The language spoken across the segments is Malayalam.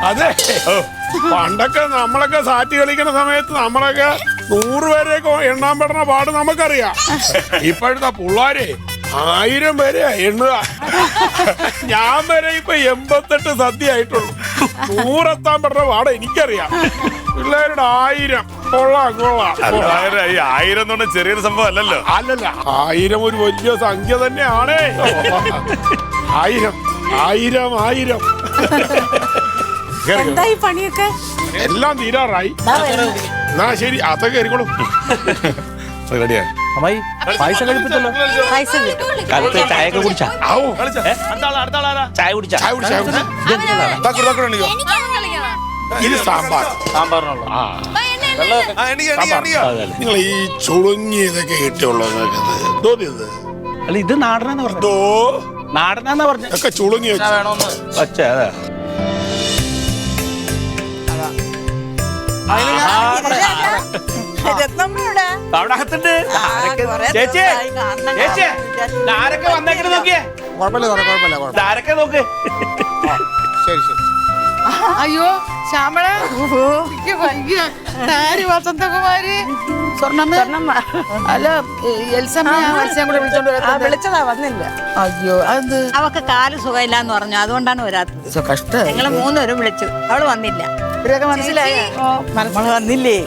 അതെ, പണ്ടൊക്കെ നമ്മളൊക്കെ സാറ്റ് കളിക്കുന്ന സമയത്ത് നമ്മളൊക്കെ 100 പേരെയൊക്കെ എണ്ണാൻ പെടുന്ന പാട് നമുക്കറിയാം. ഇപ്പോഴത്തെ പിള്ളേരെ 1000 പേരെ എണ്ണുക. ഞാൻ വരെ ഇപ്പൊ 88 സദ്യ ആയിട്ടുള്ളൂ. 100 എത്താൻ പെടുന്ന പാട് എനിക്കറിയാം. പിള്ളേരുടെ 1000 കൊള്ളാം. 1000 ചെറിയൊരു സംഭവം അല്ലല്ലോ. അല്ലല്ല, 1000 ഒരു വലിയ സംഖ്യ തന്നെയാണ്. 1000 എന്തായി പണിയൊക്കെ? എല്ലാം തീരാറായി. എന്നാ ശരി, അതൊക്കെ കയറിക്കോളും. റെഡിയാ അമ്മായി പായസം കഴിപ്പിച്ചല്ലോ. ചായ ഒക്കെ കുടിച്ചാ? ചായ കുടിച്ചാ? ഇത് സാമ്പാർ. സാമ്പാറിനുള്ള നിങ്ങൾ ഈ ചുളുങ്ങിയതൊക്കെ കിട്ടുള്ളൂ. അല്ല, ഇത് നാടനാന്ന് പറഞ്ഞു. നാടനാന്നാ പറഞ്ഞു. ഒക്കെ ചുളുങ്ങി വെച്ച അതെ. അവിടെ അകത്തുണ്ട്. ചേച്ചി ചേച്ചി ആരൊക്കെ വന്നേക്കണ നോക്കിയേ. ആരൊക്കെ നോക്ക്. ശരി ശരി. അയ്യോ ശ്യാമള, വസന്തകുമാരി, സ്വർണ്ണമ്മ, അല്ല എൽസമ്മ കൂടെ വിളിച്ചതാ, വന്നില്ല. അയ്യോ, അത് അവക്ക് കാല് സുഖമില്ലാന്ന് പറഞ്ഞു, അതുകൊണ്ടാണ് വരാത്തത്. കഷ്ടം. ഞങ്ങള് 3 പേരും വിളിച്ചു, അവള് വന്നില്ല. ഇവരൊക്കെ മനസ്സിലായോ? വന്നില്ലേ?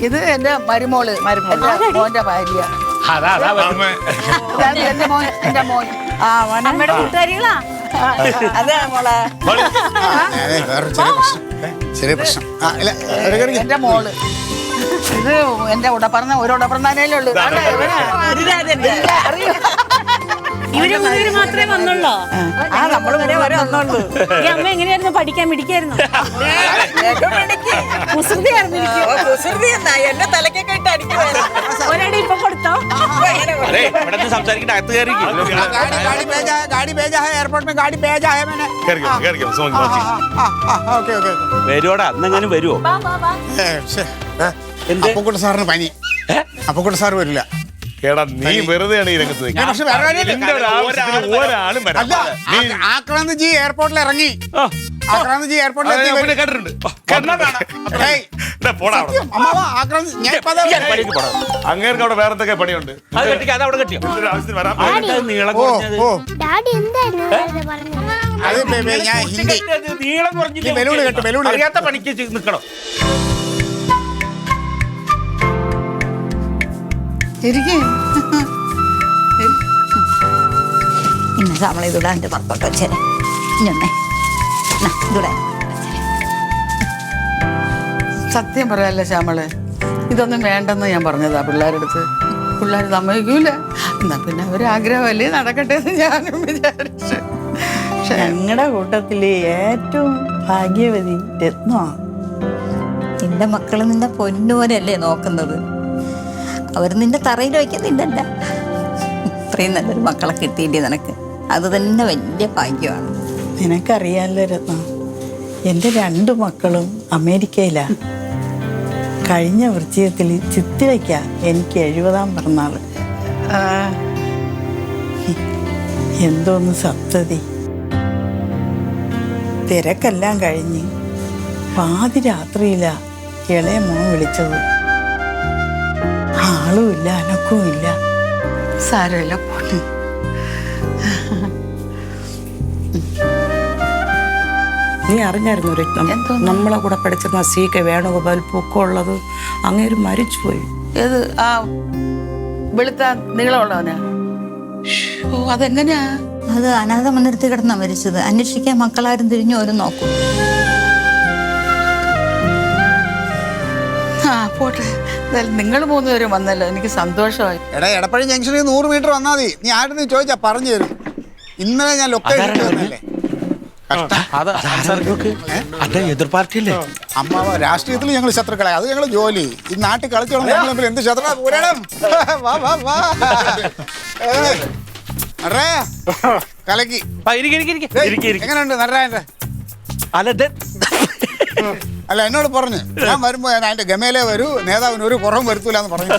ഇത് എന്റെ മരുമോള്, മോന്റെ ഭാര്യ. എന്റെ മോൻ. അമ്മയുടെ കൂട്ടുകാരികളാ. അതെ മോളെ. ചെറിയ പ്രശ്നം. എന്റെ മോള്. ഇത് എന്റെ ഉടപ്പറന്ന ഒരു ഉടപ്പറന്നേ ഉള്ളു. ഇവര് മാത്രമേ വന്നുള്ളൂ. നമ്മള് വരെ വന്നുള്ളൂ. ഈ അമ്മ എങ്ങനെയായിരുന്നു? പഠിക്കാൻ മിടിക്കായിരുന്നു. എന്നെ തലക്കൊക്കെ ഇട്ട് അടിക്കുവായിരുന്നു. ഒരടി ഇപ്പൊ കൊടുത്തോ? സംസാരിക്കട്ടെ, അകത്ത് കയറി. വരുവോടാ? അന്നെങ്ങാനും വരുവോ? അപ്പുക്കുട്ട സാറിന് പനി. അപ്പുക്കുട്ട സാർ വരില്ല. കേടാ, നീ വെറുതെയാണ് ഈ രംഗത്ത്. ആക്രാന്ത്ജി എയർപോർട്ടിൽ ഇറങ്ങി. ആക്രാന്ത്ജി എയർപോർട്ടിൽ കേട്ടിട്ടുണ്ട്. അങ്ങേർക്ക് അവിടെ വേറെ എന്തൊക്കെ പണിയുണ്ട്. അതവിടെ കെട്ടിയോ? നീളം കുറഞ്ഞില്ല. അറിയാത്ത പണിക്ക് നിൽക്കണം. ഇന്ന് നമ്മളെ ഇതുടാ എന്റെ പുറത്തോട്ട് വെച്ചേരെ. സത്യം പറയാല്ല ശ്യാമള്, ഇതൊന്നും വേണ്ടെന്ന് ഞാൻ പറഞ്ഞതാ പിള്ളേരുടെ അടുത്ത്. പിള്ളേർ സമ്മതിക്കൂല. എന്നാ പിന്നെ അവരാഗ്രഹമല്ലേ നടക്കട്ടെ എന്ന് ഞാനും വിചാരിച്ചു. ഞങ്ങളുടെ കൂട്ടത്തില് ഏറ്റവും ഭാഗ്യവതി രത്നമാണ്. നിന്റെ മക്കള് നിന്റെ പൊന്നുപോലെയല്ലേ നോക്കുന്നത്. അവർ നിന്റെ തറയിൽ വയ്ക്കുന്നില്ലല്ല. ഇത്രയും നല്ലൊരു മക്കളെ കിട്ടിയില്ലേ നിനക്ക്, അത് തന്നെ വലിയ ഭാഗ്യമാണ്. നിനക്കറിയാലോ രത്ന, എൻ്റെ 2 മക്കളും അമേരിക്കയിലാ. കഴിഞ്ഞ വൃശ്ചികത്തിൽ ചിത്തിരയ്ക്ക എനിക്ക് 70ാം പിറന്നാള്. എന്തോന്ന് സപ്തതി. തിരക്കെല്ലാം കഴിഞ്ഞ് പാതിരാത്രിയിലാ ഇളയ മോൻ വിളിച്ചത്. ആളുമില്ല, അനക്കവുമില്ല. സാരമില്ല, പോട്ടെ. നീ അറിഞ്ഞായിരുന്നു രത്നം, നമ്മളെ കൂടെ പഠിച്ചിരുന്ന CK വേണുഗോപാൽ പൊക്കമുള്ളത് അങ്ങേര് മരിച്ചുപോയി. ഏത്? ആ വെളുത്ത നീളമുള്ളവനാ? അതെങ്ങനെയാ? അത് അനാഥ മന്ദിരത്തിൽ കിടന്നാ മരിച്ചത്. അന്വേഷിക്കാൻ മക്കളാരും തിരിഞ്ഞു പോലും നോക്കും. പോട്ടെ. നിങ്ങൾ 3 പേരും വന്നല്ലോ, എനിക്ക് സന്തോഷമായി. എടാ, എടപ്പള്ളി ജംഗ്ഷനിൽ 100 മീറ്റർ വന്നാൽ മതി. നീ ആരുടെ നീ ചോദിച്ചാ പറഞ്ഞു തരും. ഇന്നലെ ഞാൻ ലൊക്കേഷൻ എതിർ പാർട്ടിയല്ലേ? അമ്മാവ രാഷ്ട്രീയത്തിൽ ഞങ്ങൾ ശത്രുക്കളെ, അത് ഞങ്ങൾ ജോലി. ഈ നാട്ടിൽ കളിച്ചോളാം, ഞങ്ങൾ തമ്മിൽ എന്ത് ശത്രു? പുരാണം വാ വാ വാ. നടരാ, കലക്കി. എങ്ങനെയുണ്ട് നടരാജന്റെ? അല്ല എന്നോട് പറഞ്ഞു, ഞാൻ വരുമ്പോ ഞാൻ അതിന്റെ ഗമയിലേ വരൂ, നേതാവിന് ഒരു കുറവും വരുത്തൂല എന്ന് പറഞ്ഞു.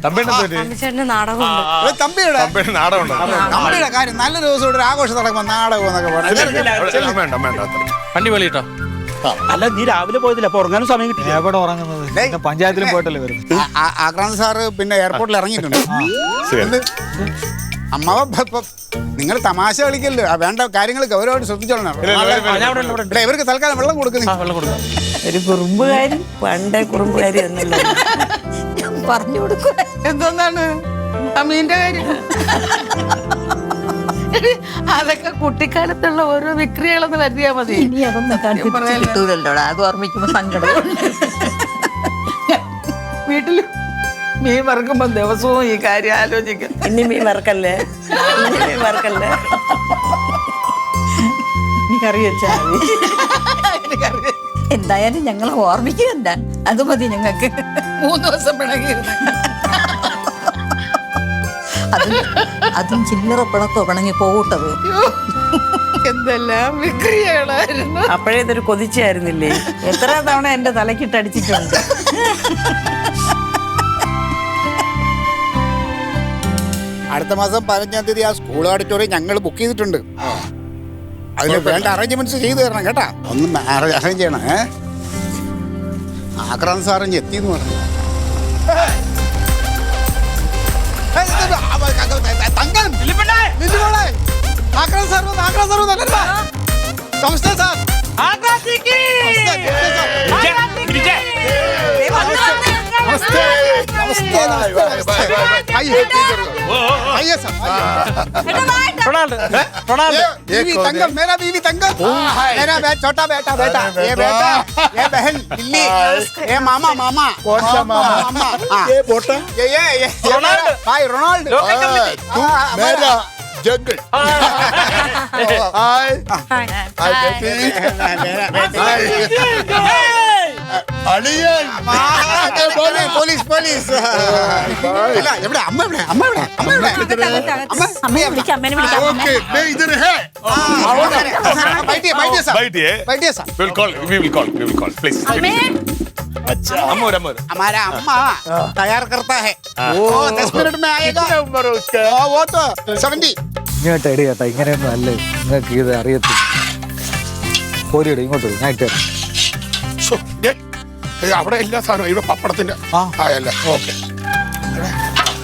തമ്പിയുടെ കാര്യം നല്ല ദിവസം ഒരു ആഘോഷം നടക്കുമ്പോ നാടകം എന്നൊക്കെ പറഞ്ഞു. വണ്ടി വെളിയിട്ടോ. അല്ല നീ രാവിലെ പോയതില്ല, അപ്പൊ ഉറങ്ങാനും സമയം കിട്ടില്ല. എവിടെ ഉറങ്ങുന്നത്? പഞ്ചായത്തിലും പോയിട്ടല്ലേ വരും. ആക്രാന്ത് സാറ് പിന്നെ എയർപോർട്ടിൽ ഇറങ്ങിയിട്ടുണ്ട്. അമ്മാവ നിങ്ങൾ തമാശ കളിക്കല്ലോ, വേണ്ട കാര്യങ്ങൾ ഗൗരവമായിട്ട് ശ്രദ്ധിച്ചോളണം. ഇവർക്ക് തൽക്കാലം വെള്ളം കൊടുക്കുന്നു. ഒരു കുറുമ്പുകാരി, പണ്ടേ കുറുമ്പുകാരി എന്നല്ലോ പറഞ്ഞു കൊടുക്കുക. എന്തോന്നാണ് അമ്മീന്റെ കാര്യം? അതൊക്കെ കുട്ടിക്കാലത്തുള്ള ഓരോ വിക്രികളെന്ന് കരുതിയാ മതി. ഇനി അതൊന്നും കിട്ടൂലല്ലോടാ, അത് ഓർമ്മിക്കുമ്പോ സങ്കടം. വീട്ടില് മീൻ വറുക്കുമ്പോ ദിവസവും ഈ കാര്യം ആലോചിക്കും. ഇനി മീൻ മറക്കല്ലേ, ഇനി മീൻ മറക്കല്ലേ. നീ കറി വെച്ചാ മതി. എന്തായാലും ഞങ്ങളെ ഓർമ്മിക്കുന്നുണ്ട, അത് മതി ഞങ്ങൾക്ക്. 3 ദിവസം പിണങ്ങിയിരുന്നു. അതും ചില്ലറ പിണക്കോ പിണങ്ങി പോകട്ടത്. എന്തെല്ലാം വിക്രികളായിരുന്നു. അപ്പോഴേ ഇതൊരു കൊതിച്ചായിരുന്നില്ലേ? എത്ര തവണ എന്റെ തലക്കിട്ടടിച്ചിട്ടുണ്ട്. അടുത്ത മാസം 15-ാം തീയതി ആ സ്കൂൾ ഓഡിറ്റോറിയം ഞങ്ങൾ ബുക്ക് ചെയ്തിട്ടുണ്ട്. അതിന് വേണ്ട അറേഞ്ച്മെന്റ്സ് ചെയ്തു തരണം കേട്ടാ. ഒന്ന് അറേഞ്ച് ചെയ്യണം. ആക്രാന്ത് സാറിഞ്ഞ് എത്തിന്ന് പറഞ്ഞു. ആക്രാന്ത് സാർ നമസ്തേ സാർ. तंगम मेरा बीवी तंगम मेरा छोटा बेटा बेटा ये बहन बिल्ली ये मामा मामा कौन सा मामा ये बोटा ये भाई रोनाल्डो तू मेरा जंगल हाय അളിയൻ പോലീസ് പോലീസ് അല്ല എവിടെ അമ്മ എവിടെ അമ്മ എവിടെ അമ്മ എവിടെ അമ്മയെ വിളിക്കാം, അമ്മേനെ വിളിക്കാം. ഓക്കേ मैं इधर है बैठिए बैठिए साहब बैठिए बैठिए साहब we will call please. अच्छा अम्मा हमारा अम्मा तैयार करता है वो 10 मिनट में आएगा उम्र उसका वो तो 70 ഇങ്ങോട്ട് എടി കേട്ടാ, ഇങ്ങനെയൊന്നും അല്ലേ നിങ്ങൾക്ക് ഇത് അറിയത്തില്ല. പോരിയുടെ ഇങ്ങോട്ട് ഞാൻ ഇട്ടേരാം. അവിടെ എല്ലാ സാധനവും ഇവിടെ പപ്പടത്തിന്റെ ആയല്ലേ. ഓക്കെ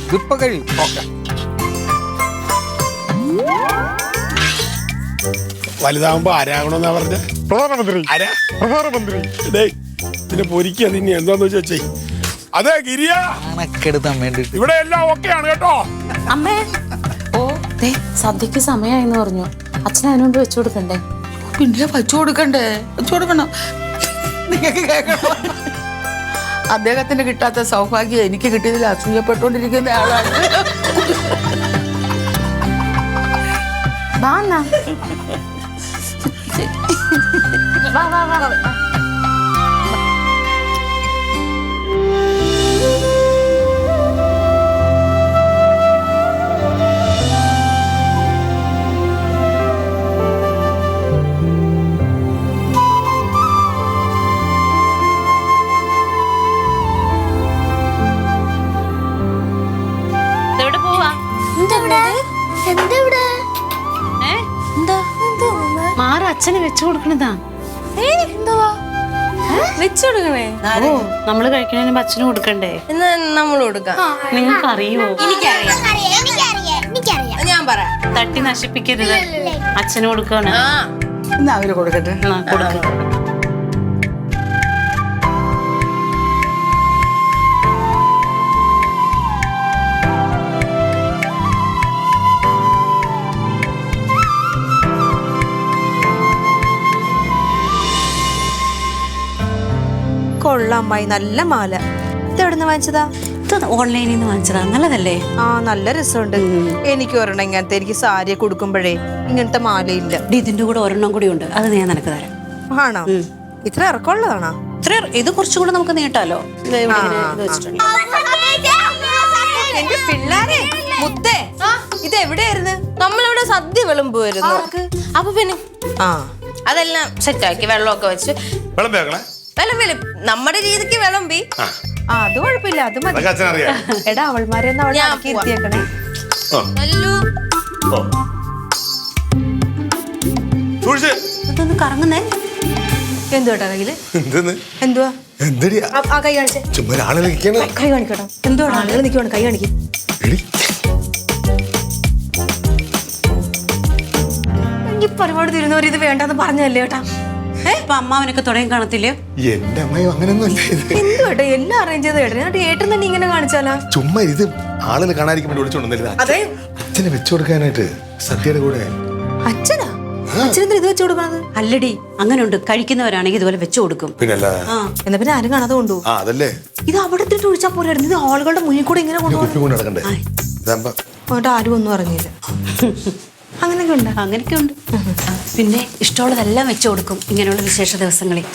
ഇതിപ്പോ കഴിയും. ഓക്കെ വലുതാവുമ്പോ ആരാകണമെന്നാ പറഞ്ഞ? പ്രധാനമന്ത്രി. ആരാ? പ്രധാനമന്ത്രി. ഇതിനെ പൊരിക്കുക നിന്നെ എന്താന്ന് വെച്ചാ. അതെ ഗിരിയ, കണക്കെടുത്താൻ വേണ്ടിട്ട് ഇവിടെ എല്ലാം ഓക്കെയാണ് കേട്ടോ. അമ്മേ, ഓ ദേ സദ്യക്ക് സമയമായെന്ന് പറഞ്ഞു. അച്ഛൻ അതിനുകൊണ്ട് വെച്ചു കൊടുക്കണ്ടേ? പിന്നെ വച്ചു കൊടുക്കണ്ടേ? വച്ചു കൊടുക്കണം. നിങ്ങൾക്ക് കേൾക്കണം, അദ്ദേഹത്തിന് കിട്ടാത്ത സൗഭാഗ്യം എനിക്ക് കിട്ടിയതിൽ അസൂയപ്പെട്ടുകൊണ്ടിരിക്കുന്ന ആളാണ്. വാ എന്നാ. വാ വാ വാ. മാറ അച്ഛന് വെച്ചു കൊടുക്കണതാ. വെച്ചു കൊടുക്കണേ? ഓ, നമ്മള് കഴിക്കണതിന് അച്ഛന് കൊടുക്കണ്ടേ? എന്നാ നമ്മൾ കൊടുക്കാം. നിങ്ങൾക്ക് അറിയോ? എനിക്കറിയാം. ഞാൻ പറ, തട്ടി നശിപ്പിക്കരുത്. അച്ഛന് കൊടുക്കാണ്. എന്നാ അവര് കൊടുക്കട്ടെ. കൊടുക്കണം. കൊള്ളാമായി, നല്ല മാല. ഇതെവിടുന്ന് വാങ്ങിച്ചതാ? ഇത് ഓൺലൈനിൽ നിന്ന് വാങ്ങിച്ചതാ. നല്ലതല്ലേ? ആ, നല്ല രസമുണ്ട്. എനിക്ക് ഒരെണ്ണം ഇങ്ങനത്തെ. എനിക്ക് സാരി കൊടുക്കുമ്പോഴേ ഇങ്ങനത്തെ മാലയില്ല. ഇതിന്റെ കൂടെ ഒരെണ്ണം കൂടി ഉണ്ട്, അത് ഞാൻ നിനക്ക് തരാം. ആണോ ഇത്ര ഇറക്കമുള്ളതാണോ? ഇത് കുറച്ചും കൂടെ നമുക്ക് നീട്ടാലോ. ഇത് ഇവിടെ ഇങ്ങനെ ഇത് വെച്ചിട്ടുണ്ട്. എന്റെ പിള്ളേരെ മുത്തേ ഇത് എവിടെയായിരുന്നു? നമ്മളിവിടെ സദ്യ വിളമ്പുമായിരുന്നു. അപ്പൊ പിന്നെ അതെല്ലാം സെറ്റാക്കി വെള്ളമൊക്കെ വെച്ച് വിളമ്പി നമ്മുടെ രീതിക്ക് വിളമ്പി. അത് കുഴപ്പമില്ല, അത് മതി. എടാ അവൾമാരെ ഇരുത്തിയേക്കണേ. ഇതൊന്ന് കറങ്ങുന്നേ. എന്തുവാ കയ്യില്? എന്തുവാ ആ കൈ കാണിച്ചേ. കൈ കാണിക്കട്ടോ. എന്തുവാണ് ആളുകൾ നിൽക്കുവാണ്, കൈ കാണിക്കും. ഈ പരിപാടി തീരുന്നവർ ഇത് വേണ്ടെന്ന് പറഞ്ഞല്ലേ ഏട്ടാ? ഇപ്പൊ അമ്മാവനൊക്കെ തുടങ്ങി കാണത്തില്ലേ? എന്റെ അമ്മയും അങ്ങനെയൊന്നും എന്തുവാട്ടെ എല്ലാം അറേഞ്ച് ചെയ്ത് ഏട്ടൻ ഏട്ടൻ തന്നെ ഇങ്ങനെ കാണിച്ചാലാ? ചുമ്മാ ഇത് ആളുകൾ കാണാതിരിക്കാൻ വേണ്ടി വിളിച്ചോണ്ടിരുന്നത്. അതെ അച്ഛനെ വെച്ചു കൊടുക്കാനായിട്ട് സദ്യയുടെ കൂടെ. അച്ഛനാ? അച്ഛനെന്താ ഇത് വെച്ചു കൊടുക്കണത്? അല്ലടി, അങ്ങനെയുണ്ട്. കഴിക്കുന്നവരാണെങ്കിൽ ഇതുപോലെ വെച്ചു കൊടുക്കും. പിന്നല്ല എന്നാ പിന്നെ ആരും കാണാതെ കൊണ്ടുപോകും. അതല്ലേ ഇത് അവിടെ ഇട്ടിട്ട് ഒഴിച്ചാ പോരായിരുന്നു. ഇത് ആളുകളുടെ മുന്നിൽ കൂടെ ഇങ്ങനെ കൊണ്ടുപോകും. നടക്കണ്ടേ? ആരും ഒന്നും അറിഞ്ഞില്ല. അങ്ങനെയൊക്കെ ഉണ്ട്. അങ്ങനെയൊക്കെ ഉണ്ട്. പിന്നെ ഇഷ്ടമുള്ളതെല്ലാം വെച്ചു കൊടുക്കും ഇങ്ങനെയുള്ള വിശേഷ ദിവസങ്ങളിൽ.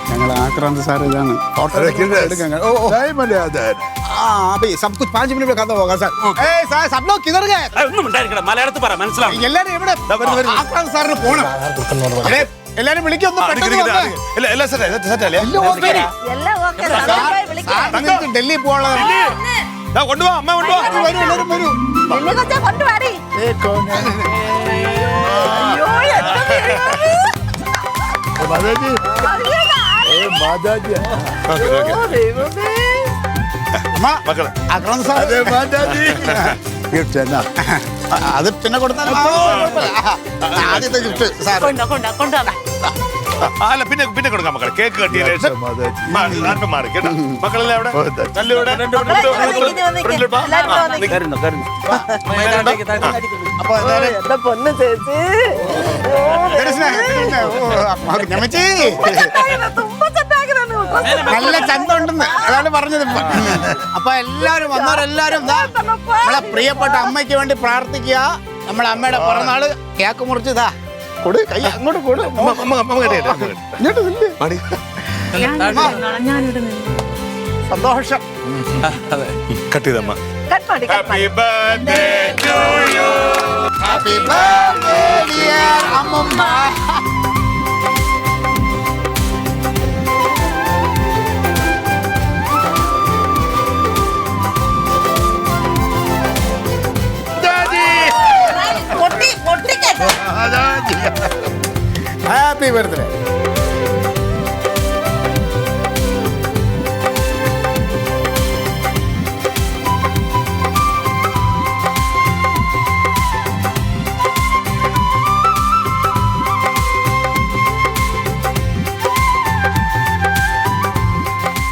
ഞങ്ങൾ आक्रांत सारे जान अभी सब कुछ 5 मिनट में खत्म होगा सर. सर सब लोग किधर गए? മലയാളത്തിൽ പറ, മനസ്സിലാവും. എല്ലാരും എവിടെ? आक्रांत സാറിന് പോണം. എല്ലാരും വിളിക്കൊന്നും ഡൽഹി പോകാനുള്ള കൊണ്ടുപോവാ അമ്മ കൊണ്ടുപോവാ. എല്ലാരും വരൂ. आक्रांत സാർ അത് പിന്നെ കൊടുത്താൽ ആദ്യത്തെ ഗിഫ്റ്റ് സാർ. അല്ല പിന്നെ പിന്നെ കൊടുക്കാം മക്കളെ. കേക്ക് കട്ടിയ മാറി കേട്ടോ മക്കളല്ലേ അവിടെ നല്ലൂടെ. നല്ല ചന്ത ഉണ്ടെന്ന് അതാണ് പറഞ്ഞത്. അപ്പൊ എല്ലാരും വന്നവരെല്ലാരും നമ്മളെ പ്രിയപ്പെട്ട അമ്മയ്ക്ക് വേണ്ടി പ്രാർത്ഥിക്കുക. നമ്മളെ അമ്മയുടെ പിറന്നാള് കേക്ക് മുറിച്ചതാ കൊടു കൈ അങ്ങോട്ട് കൊടു. സന്തോഷം. കട്ട് ചെയ്തമ്മ. Happy birthday to you. Happy birthday dear അമ്മമ്മ. Happy birthday.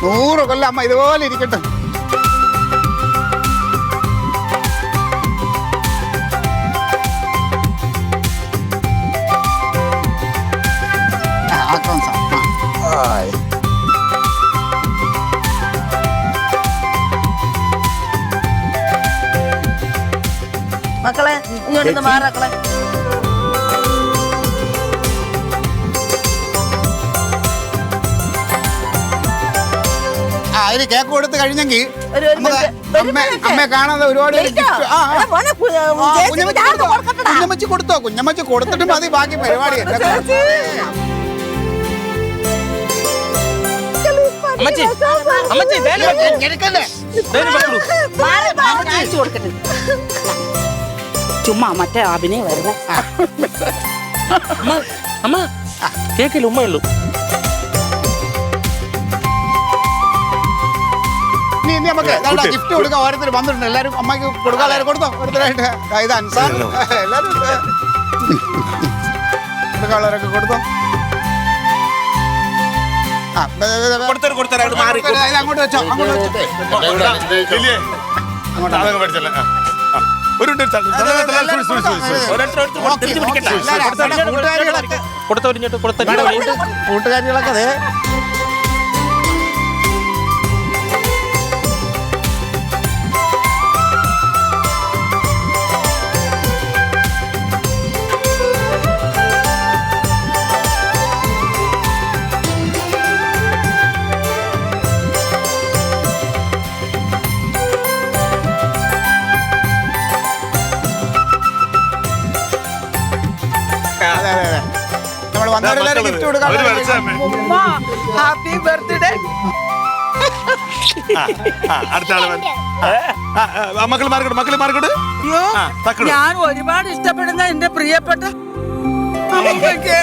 നൂറ് കൊല്ലം അമ്മ ഇതുപോലെ ഇരിക്കട്ടെ. മക്കളെ ഇങ്ങോട്ട് മാറാക്കളെ. അതിന് കേക്ക് കൊടുത്ത് കഴിഞ്ഞെങ്കിൽ അമ്മയെ കാണാതെ ഒരുപാട് കുഞ്ഞമ്മച്ചി കൊടുത്തോ. കുഞ്ഞമ്മച്ചി കൊടുത്തിട്ട് മതി ബാക്കി പരിപാടി. ചുമ്മാ മറ്റേ അഭിനയം വരുന്ന അമ്മ കേക്കില്ല ഉമ്മയുള്ളൂ. നമുക്ക് ഗിഫ്റ്റ് കൊടുക്കാം. ഓരോരുത്തർ വന്നിട്ടുണ്ട്. എല്ലാരും അമ്മയ്ക്ക് കൊടുക്കാൻ എല്ലാവരും കൊടുത്തോ ഓരോരുത്തരായിട്ട്. ഇത് അൻസാർ എല്ലാരും കൊടുക്കാനുള്ളവരൊക്കെ കൊടുത്തോ. അങ്ങോട്ട് വെച്ചോ. അങ്ങോട്ട് വെച്ചോ. ഒരു മിനിറ്റ് കൂട്ടുകാരികളൊക്കെ അതെ നമ്മൾ വന്നവരെല്ലാരും ഗിഫ്റ്റ് കൊടുക്കാൻ ഹാപ്പി ബർത്ത്ഡേ. അടുത്ത ആള് മക്കൾ മാർക്കട്ട് ഞാൻ ഒരുപാട് ഇഷ്ടപ്പെടുന്ന എന്റെ പ്രിയപ്പെട്ട അമ്മയ്ക്ക്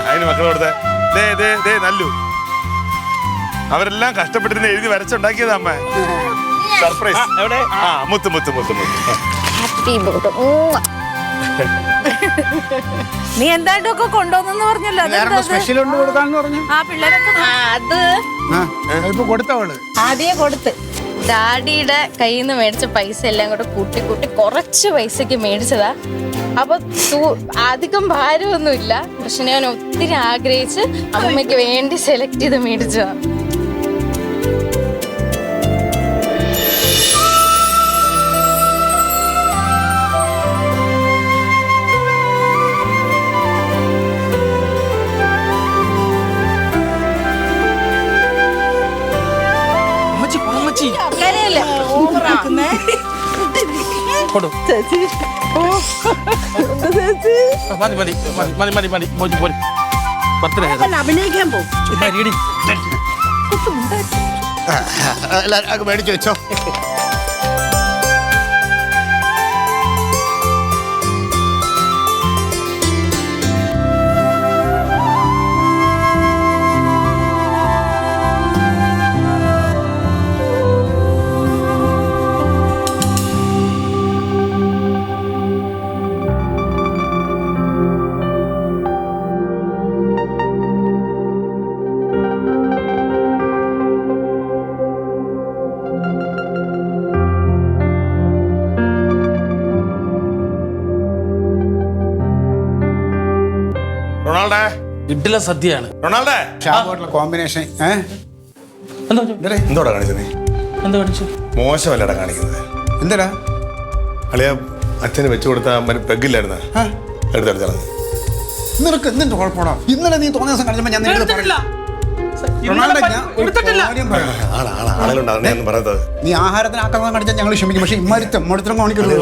അതിന് മക്കൾ കൊടുത്തേ നല്ലു അവരെല്ലാം കഷ്ടപ്പെട്ടിട്ട് എഴുതി വരച്ചുണ്ടാക്കിയത് അമ്മ സർപ്രൈസ് എവിടെ മുത്ത് നീ എന്തായിട്ടൊക്കെ കൊണ്ടുവന്നെന്ന് പറഞ്ഞല്ലോ സ്പെഷ്യൽ കൊണ്ട് കൊടുക്കാന്ന് പറഞ്ഞു ആ പിള്ളേരൊക്കെ അത് ഇപ്പൊ കൊടുത്തവള് ആദ്യമേ കൊടുത്ത് ഡാഡിയുടെ കയ്യിൽ നിന്ന് മേടിച്ച പൈസ എല്ലാം കൂടെ കൂട്ടി കുറച്ച് പൈസക്ക് മേടിച്ചതാ. അപ്പൊ അധികം ഭാരമൊന്നുമില്ല. പക്ഷെ ഞാൻ ഒത്തിരി ആഗ്രഹിച്ച് അമ്മയ്ക്ക് വേണ്ടി സെലക്ട് ചെയ്ത് മേടിച്ചതാ. കരയല്ലേ? അഭിനയിക്കാൻ പോകും. മേടിച്ചു വെച്ചോ. റൊണാൾഡേ ഇഡ്ഡല സദ്യയാണ്. റൊണാൾഡേ കോമ്പിനേഷൻ എന്തോടാ കാണിച്ചത് നീ? എന്താ കാണിച്ചു? മോശമല്ലടാ കാണിക്കുന്നത്. എന്താ അളിയ അച്ഛന് വെച്ചു കൊടുത്ത പെഗില്ലായിരുന്ന എടുത്തെടുത്താണ്. നിനക്ക് എന്തിന്റെ കുഴപ്പമാണോ? ഇന്നലെ നീ തോന്നിയ ദിവസം കാണിച്ചപ്പോ ഞാൻ നിന്നോട് പറഞ്ഞു. റൊണാൾഡോ, ഞാൻ ഒരു കാര്യം പറയാം. ആളുണ്ടാവുന്ന പറഞ്ഞത് നീ ആഹാരത്തിന് ആക്രമണം കാണിച്ചാൽ ഞങ്ങൾ ക്ഷമിക്കും. പക്ഷെ ഇമ്മാരിത്തം മടുത്തരം കാണിക്കരുത്.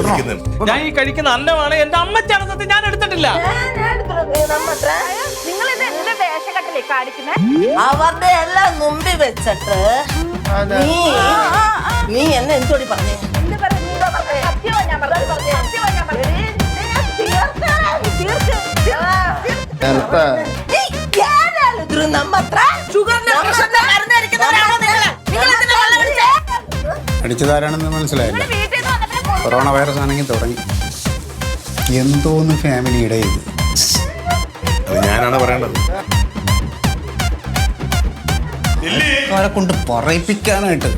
ഞാൻ ഈ കഴിക്കുന്ന അന്നമാണ് എന്റെ അമ്മച്ചാണ് സത്യം. ഞാൻ എടുത്തിട്ടില്ല. നിങ്ങൾ ഇത് എന്റെ വേഷക്കെട്ടിലേ കാണിക്കുന്നേ? അവരുടെ എല്ലാം മുമ്പിൽ വെച്ചിട്ട് നീ എന്നെ എന്തോടി പറഞ്ഞേ? അടിച്ചതാരാണെന്ന് മനസ്സിലായില്ല. കൊറോണ വൈറസ് ആണെങ്കിൽ തുടങ്ങി. എന്തോന്ന് ഫാമിലിയുടെ ഇത്. അത് ഞാനാണ് പറയേണ്ടത്. അവരെ കൊണ്ട് പറയിപ്പിക്കാനായിട്ട്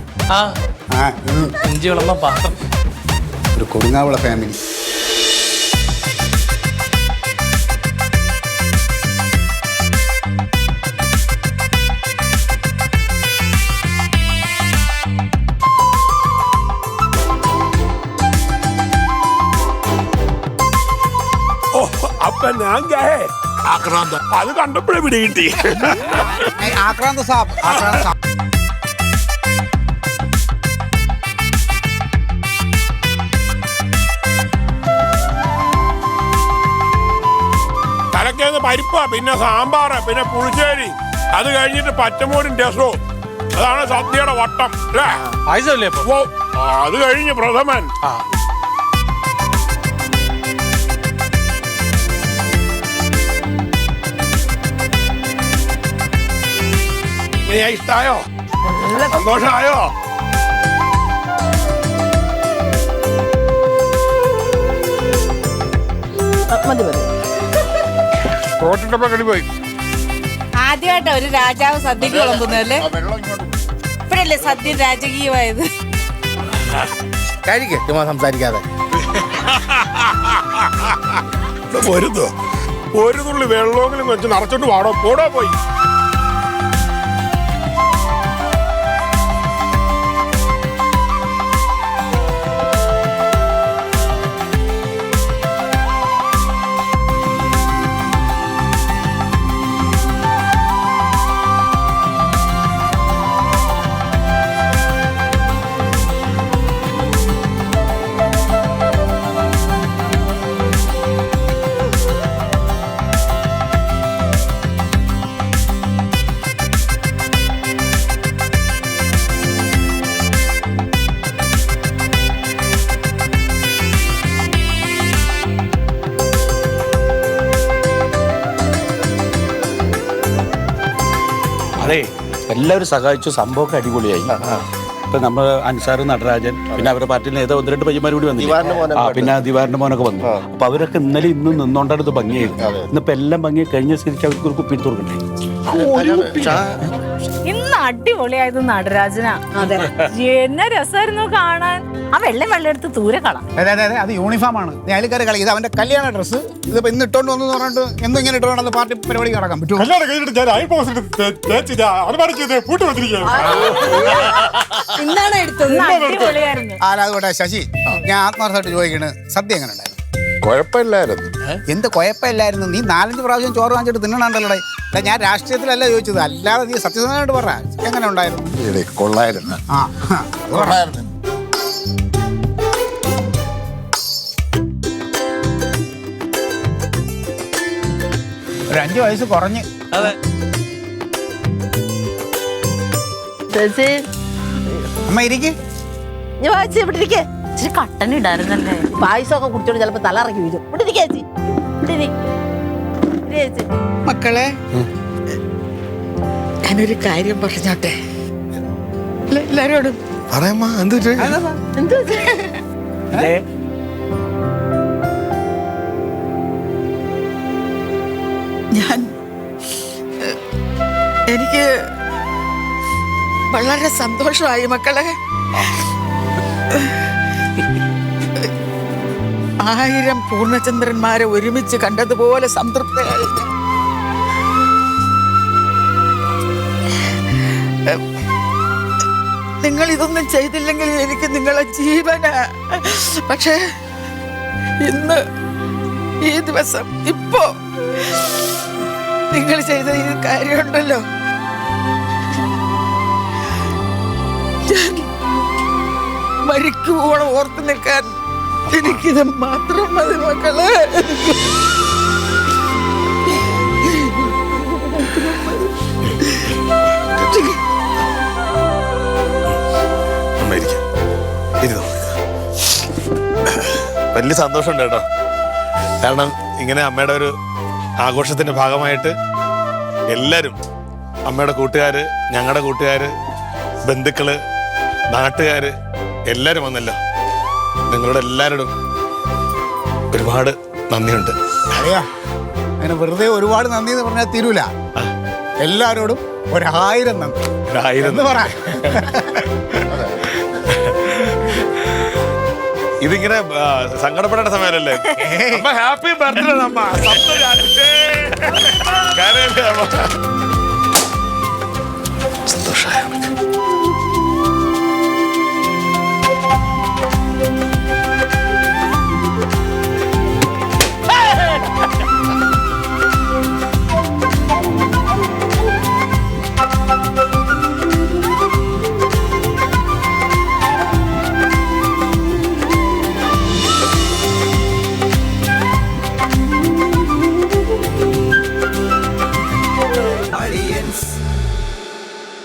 ഇഞ്ചി വിളമ്പ പാത്രം. ഒരു കൊടുങ്ങാവുള്ള ഫാമിലി. അപ്പൊ ഞാൻ ആക്രാന്തം അത് കണ്ടപ്പോഴേ പിടി കിട്ടി. ആക്രാന്ത സാബ്, ആക്രാന്ത സാബ്. തലക്കേന്ന് പരിപ്പ, പിന്നെ സാമ്പാറ്, പിന്നെ പുളിശ്ശേരി, അത് കഴിഞ്ഞിട്ട് പച്ചമോരും രസവും. അതാണ് സദ്യയുടെ വട്ടം. പായസമല്ലേ? അത് കഴിഞ്ഞ് പ്രഥമൻ. ഇഷ്ടായോ? സന്തോഷമായോ? തോട്ടിട്ടപ്പോ കളിപ്പോയി. ആദ്യമായിട്ടാ ഒരു രാജാവ് സദ്യക്ക് വിളമ്പുന്നതല്ലേ? ഇപ്പഴല്ലേ സദ്യ രാജകീയമായത്? കഴിക്കേ ചുമ്മാ സംസാരിക്കാതെ. വരുന്നോ ഒരു തുള്ളി വെള്ളമെങ്കിലും വെച്ച് നിറച്ചോണ്ട് വാടോ പോടോ പോയി. അതെ എല്ലാവരും സഹായിച്ചു, സംഭവമൊക്കെ അടിപൊളിയായി. ഇപ്പൊ നമ്മൾ അൻസാർ, നടരാജൻ, പിന്നെ അവരുടെ പാർട്ടിയിൽ ഏതോ 1-2 പയ്യന്മാർ കൂടി വന്നു. പിന്നെ ദിവാറിന്റെ മോനൊക്കെ വന്നു. അപ്പൊ അവരൊക്കെ ഇന്നലെ ഇന്നും നിന്നോണ്ടാണ് ഇത് ഭംഗിയായിരുന്നു. ഇന്നിപ്പോ എല്ലാം ഭംഗി കഴിഞ്ഞ സ്ഥിതിക്ക് അവർക്ക് ഒരു കുപ്പി തുറക്കണ്ടേ. ഇന്ന് അടിപൊളിയായത് നടരാജനാ. അതെ, എന്നെ രസമായിരുന്നു കാണാൻ. ആ വെള്ളം എടുത്ത് ദൂരെ കളാം. അതെ അത് യൂണിഫോം ആണ്. നീ അതിൽ കയറി കളി. ഇത് അവന്റെ കല്യാണ ഡ്രസ്സ്. ഇതിപ്പോ ഇന്ന് ഇട്ടോണ്ട് വന്നു പറഞ്ഞിട്ട് എന്നും ഇങ്ങനെ ഇട്ടോണ്ട് പാർട്ടി പരിപാടി നടക്കാൻ പറ്റുമോ? ഇന്നാണ് എടുത്തത്. അടിപൊളിയായിരുന്നു. ആരാധോട്ടെ ശശി, ഞാൻ ആത്മാർത്ഥമായിട്ട് ചോദിക്കണ്, സദ്യ എങ്ങനെ ഉണ്ടായിരുന്നു? കുഴപ്പമില്ലായിരുന്നു. എന്ത് കുഴപ്പമില്ലായിരുന്നു? നീ 4-5 പ്രാവശ്യം ചോറ് വാങ്ങിച്ചിട്ട് തിന്നണുണ്ടല്ലേ? ഞാൻ രാഷ്ട്രീയത്തിലല്ല ചോദിച്ചത്, അല്ലാതെ നീ സത്യസന്ധമായിട്ട് പറ, എങ്ങനെ ഉണ്ടായിരുന്നു? കൊള്ളായിരുന്നു. ആ കൊള്ളായിരുന്നു. ഒരു 5 വയസ്സ് കുറഞ്ഞ്. അമ്മ ഇരിക്ക്. ഇച്ചിരി കട്ടൻ ഇടായിരുന്നല്ലേ. പായസമൊക്കെ കുടിച്ചോണ്ട് ചിലപ്പോ തലറക്കി വീഴും. ഇവിടെ ഇരിക്ക് ചേച്ചി. ഇവിടെ ഇരി. ഇരി ചേച്ചി. മക്കളെ, ഞാനൊരു കാര്യം പറഞ്ഞോട്ടെ എല്ലാരോടും. പറയമ്മ, എന്ത് എന്ത് ചേച്ചി? എനിക്ക് വളരെ സന്തോഷമായി മക്കളെ. 1000 പൂർണ്ണചന്ദ്രന്മാരെ ഒരുമിച്ച് കണ്ടതുപോലെ സംതൃപ്തയായി. നിങ്ങൾ ഇതൊന്നും ചെയ്തില്ലെങ്കിൽ എനിക്ക് നിങ്ങളെ ജീവന. പക്ഷേ ഇന്ന് ഈ ദിവസം ഇപ്പോ നിങ്ങൾ ചെയ്ത ഈ കാര്യമുണ്ടല്ലോ, ഞാൻ മരിക്കുവോളം ഓർത്ത് നിൽക്കാൻ എനിക്കിത് മാത്രം മതി മക്കളെ. വലിയ സന്തോഷമുണ്ട് കേട്ടോ. കാരണം ഇങ്ങനെ അമ്മയുടെ ഒരു ആഘോഷത്തിന്റെ ഭാഗമായിട്ട് എല്ലാവരും, അമ്മയുടെ കൂട്ടുകാര്, ഞങ്ങളുടെ കൂട്ടുകാര്, ബന്ധുക്കള്, നാട്ടുകാര് എല്ലാവരും വന്നല്ലോ. നിങ്ങളുടെ എല്ലാവരോടും ഒരുപാട് നന്ദിയുണ്ട്. അറിയാ, അങ്ങനെ വെറുതെ ഒരുപാട് നന്ദി എന്ന് പറഞ്ഞാൽ തീരൂല. എല്ലാവരോടും 1000 നന്ദി. 1000 എന്ന് പറ. ഇതിങ്ങനെ സങ്കടപ്പെടേണ്ട സമയമല്ലേ. അമ്മ ഹാപ്പി ബർത്ത്ഡേ അമ്മ. സന്തോഷായ